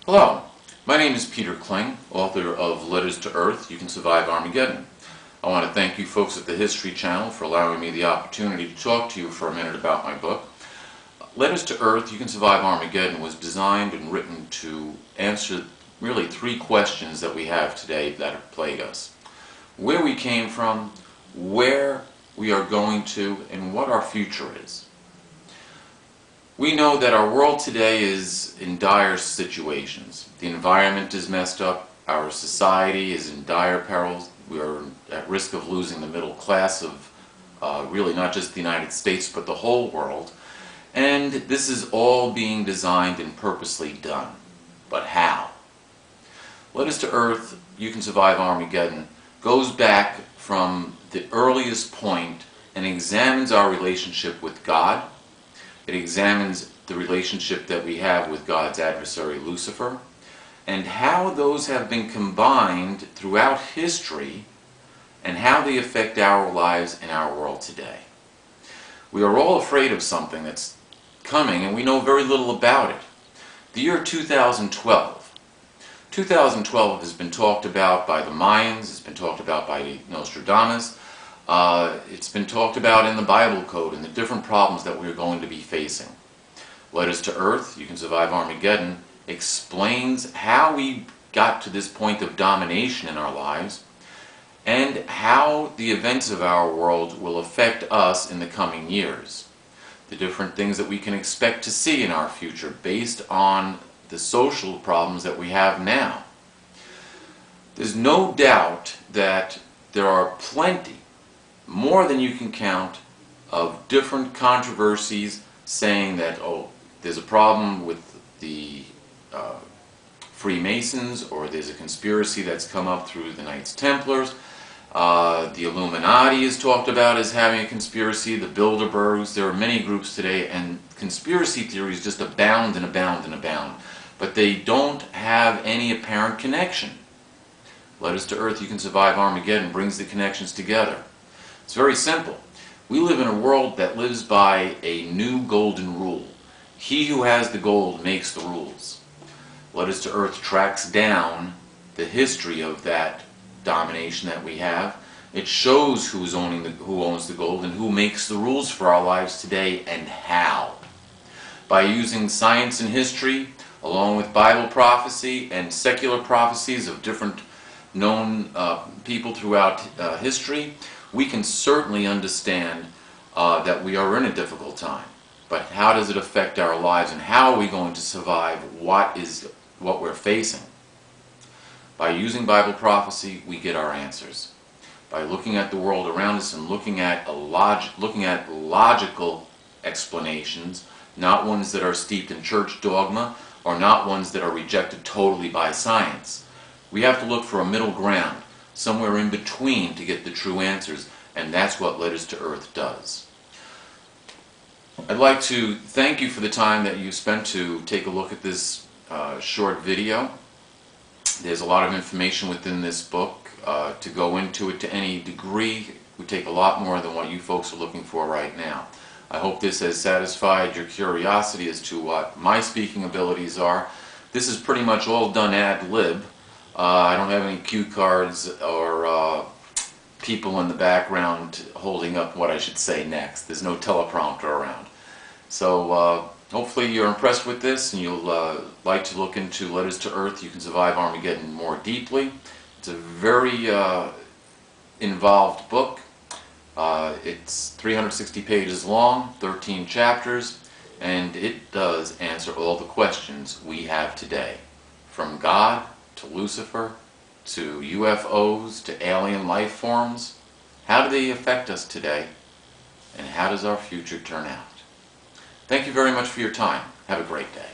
Hello, my name is Peter Kling, author of Letters to Earth, You Can Survive Armageddon. I want to thank you folks at the History Channel for allowing me the opportunity to talk to you for a minute about my book. Letters to Earth, You Can Survive Armageddon was designed and written to answer really three questions that we have today that plague us. Where we came from, where we are going to, and what our future is. We know that our world today is in dire situations. The environment is messed up, our society is in dire peril, we are at risk of losing the middle class of really not just the United States but the whole world. And this is all being designed and purposely done. But how? Letters to Earth, You Can Survive Armageddon goes back from the earliest point and examines our relationship with God. It examines the relationship that we have with God's adversary Lucifer and how those have been combined throughout history and how they affect our lives and our world today. We are all afraid of something that's coming and we know very little about it. The year 2012. 2012 has been talked about by the Mayans, it's been talked about by Nostradamus, it's been talked about in the Bible code and the different problems that we're going to be facing. Letters to Earth, You Can Survive Armageddon explains how we got to this point of domination in our lives and how the events of our world will affect us in the coming years. The different things that we can expect to see in our future based on the social problems that we have now. There's no doubt that there are plenty, more than you can count, of different controversies saying that, oh, there's a problem with the Freemasons, or there's a conspiracy that's come up through the Knights Templars. The Illuminati is talked about as having a conspiracy, the Bilderbergs. There are many groups today, and conspiracy theories just abound and abound and abound. But they don't have any apparent connection. Letters to Earth, You Can Survive Armageddon brings the connections together. It's very simple. We live in a world that lives by a new golden rule. He who has the gold makes the rules. Letters to Earth tracks down the history of that domination that we have. It shows who owns the gold and who makes the rules for our lives today and how. By using science and history, along with Bible prophecy and secular prophecies of different known people throughout history, we can certainly understand that we are in a difficult time. But how does it affect our lives and how are we going to survive what we're facing? By using Bible prophecy, we get our answers. By looking at the world around us and looking at logical explanations, not ones that are steeped in church dogma or not ones that are rejected totally by science. We have to look for a middle ground, somewhere in between, to get the true answers, and that's what Letters to Earth does. I'd like to thank you for the time that you spent to take a look at this short video. There's a lot of information within this book. To go into it to any degree would take a lot more than what you folks are looking for right now. I hope this has satisfied your curiosity as to what my speaking abilities are. This is pretty much all done ad lib. I don't have any cue cards or people in the background holding up what I should say next. There's no teleprompter around. So hopefully you're impressed with this and you'll like to look into Letters to Earth, You Can Survive Armageddon more deeply. It's a very involved book. It's 360 pages long, 13 chapters, and it does answer all the questions we have today. From God to Lucifer, to UFOs, to alien life forms. How do they affect us today? And how does our future turn out? Thank you very much for your time. Have a great day.